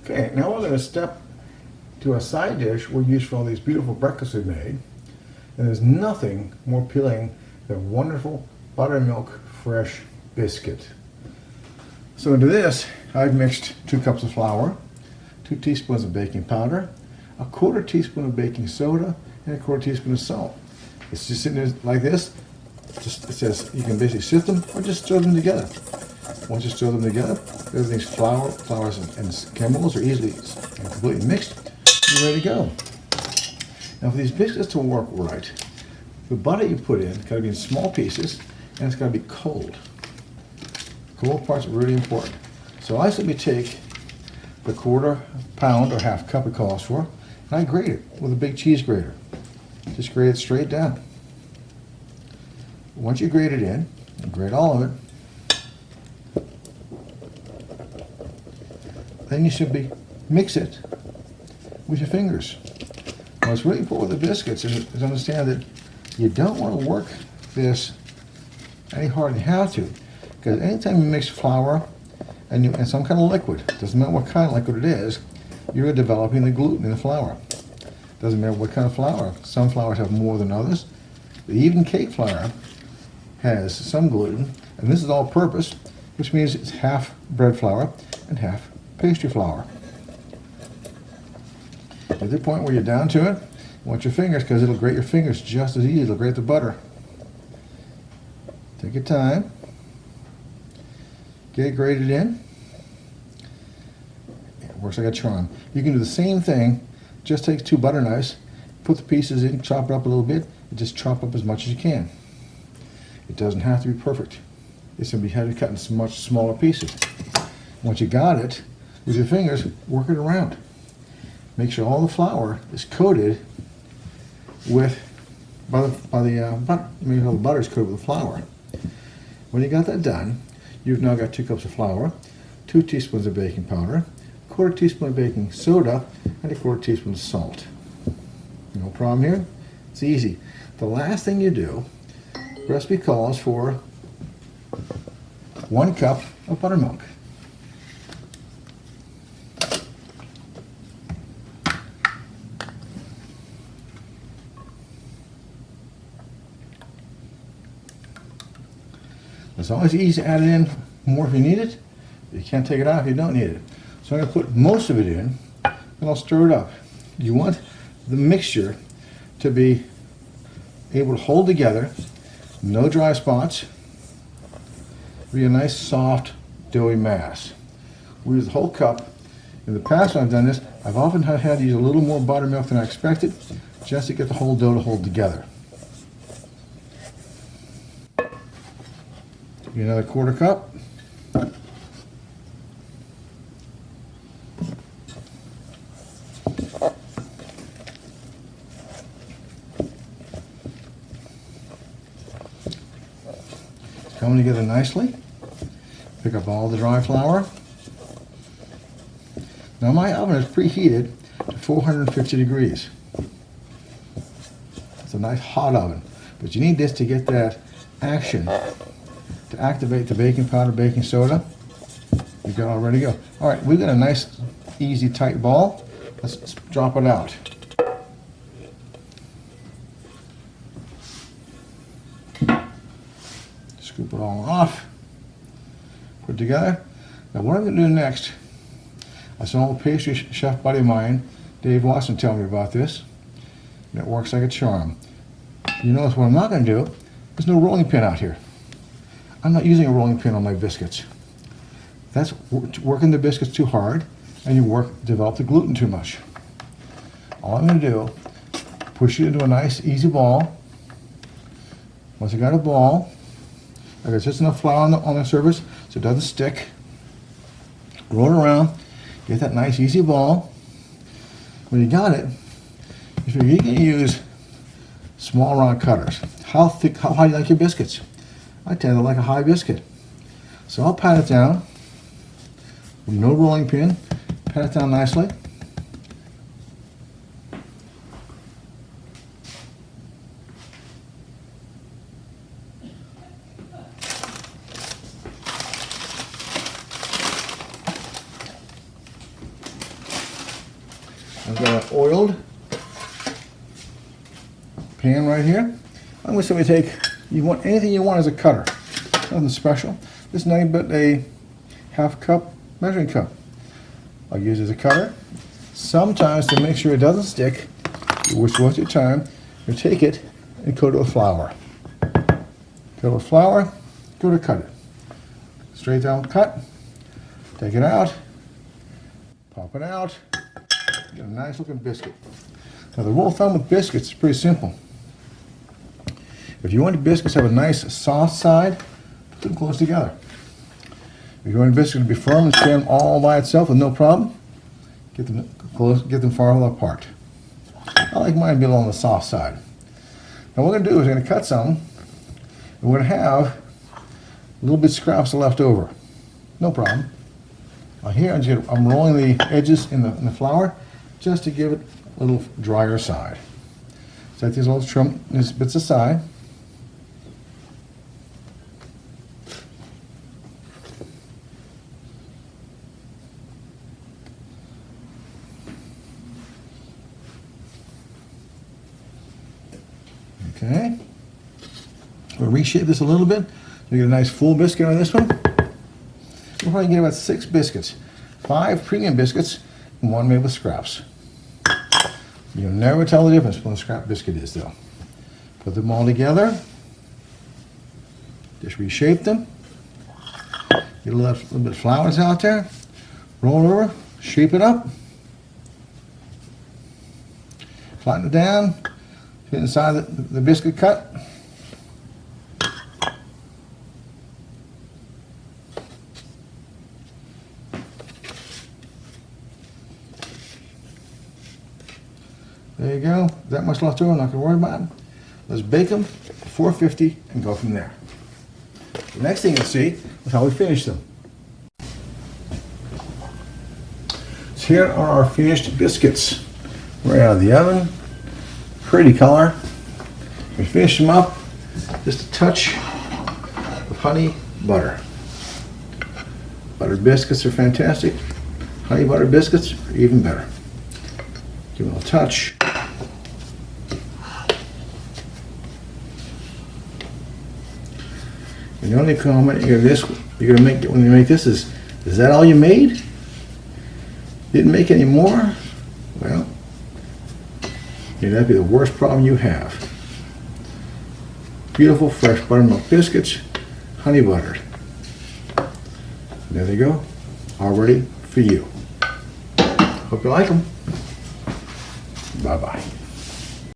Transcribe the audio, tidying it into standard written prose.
Okay, now we're going to step to a side dish we'll use for all these beautiful breakfasts we made. And there's nothing more appealing than wonderful buttermilk fresh biscuit. So into this, I've mixed 2 cups of flour, 2 teaspoons of baking powder, a 1/4 teaspoon of baking soda, and a 1/4 teaspoon of salt. It's just sitting there like this. It says you can basically sift them or just stir them together. Once you stir them together, everything's flours and chemicals are easily and completely mixed. You're ready to go. Now for these biscuits to work right, the butter you put in has got to be in small pieces and it's got to be cold. Cold parts are really important. So I simply take the 1/4 pound or 1/2 cup it calls for, and I grate it with a big cheese grater. Just grate it straight down. Once you grate it in, and grate all of it, then you simply mix it with your fingers. Now what's really important with the biscuits is understand that you don't want to work this any harder than you have to, because anytime you mix flour and some kind of liquid, doesn't matter what kind of liquid it is, you're developing the gluten in the flour. Doesn't matter what kind of flour. Some flours have more than others. Even cake flour has some gluten, and this is all purpose, which means it's half bread flour and half pastry flour. At the point where you're down to it, watch your fingers, because it'll grate your fingers just as easy. It'll grate the butter. Take your time. Get it grated in. It works like a charm. You can do the same thing. Just take 2 butter knives, put the pieces in, chop it up a little bit, and just chop up as much as you can. It doesn't have to be perfect. It's going to be cut in much smaller pieces. Once you got it, with your fingers, work it around. Make sure all the flour is coated with, butter. Make sure all the butter is coated with the flour. When you got that done, you've now got 2 cups of flour, 2 teaspoons of baking powder, 1/4 teaspoon of baking soda, and a 1/4 teaspoon of salt. No problem here. It's easy. The last thing you do, the recipe calls for 1 cup of buttermilk. It's always easy to add it in more if you need it. You can't take it out if you don't need it. So I'm going to put most of it in, and I'll stir it up. You want the mixture to be able to hold together, no dry spots, be a nice soft doughy mass. We use the whole cup. In the past when I've done this, I've often had to use a little more buttermilk than I expected, just to get the whole dough to hold together. Give another 1/4 cup. It's coming together nicely. Pick up all the dry flour. Now my oven is preheated to 450 degrees. It's a nice hot oven, but you need this to get that action, to activate the baking powder, baking soda. You've got all ready to go. All right, we've got a nice, easy, tight ball. Let's drop it out. Scoop it all off. Put it together. Now what I'm going to do next, I saw an old pastry chef buddy of mine, Dave Watson, tell me about this, and it works like a charm. You notice what I'm not going to do, there's no rolling pin out here. I'm not using a rolling pin on my biscuits. That's working the biscuits too hard, and you develop the gluten too much. All I'm going to do, push it into a nice, easy ball. Once I got a ball, I got just enough flour on the surface so it doesn't stick. Roll it around, get that nice, easy ball. When you got it, if you're going to use small round cutters, how high do you like your biscuits? I tend to like a high biscuit. So I'll pat it down with no rolling pin, pat it down nicely. I've got an oiled pan right here. I'm going to take, you want anything you want as a cutter. Nothing special. This is nothing but a half cup measuring cup. I'll use it as a cutter. Sometimes to make sure it doesn't stick, which was your time, you take it and coat it with flour. Coat it with flour, go to cut it. Straight down cut, take it out, pop it out, get a nice looking biscuit. Now the rule of thumb with biscuits is pretty simple. If you want the biscuits to have a nice soft side, put them close together. If you want the biscuit to be firm and stand all by itself with no problem, get them close, get them far apart. I like mine to be along the soft side. Now what we're going to do is we're going to cut some, and we're going to have a little bit of scraps left over. No problem. Now here I'm rolling the edges in the flour just to give it a little drier side. Set these little bits aside. Okay, we'll reshape this a little bit. We get a nice full biscuit on this one. We'll probably get about 6 biscuits, 5 premium biscuits, and 1 made with scraps. You'll never tell the difference when a scrap biscuit is, though. Put them all together. Just reshape them. Get a little bit of flours out there. Roll it over. Shape it up. Flatten it down. Get inside the biscuit cut. There you go. That much left over, I'm not going to worry about it. Let's bake them at 450 and go from there. The next thing you'll see is how we finish them. So here are our finished biscuits. Right out of the oven. Pretty color. We finish them up. Just a touch of honey butter. Buttered biscuits are fantastic. Honey butter biscuits are even better. Give it a little touch. And the only comment you're gonna make when you make this is that all you made? Didn't make any more? Well, that'd be the worst problem you have. Beautiful fresh buttermilk biscuits, honey buttered. There they go, all ready for you. Hope you like them. Bye-bye.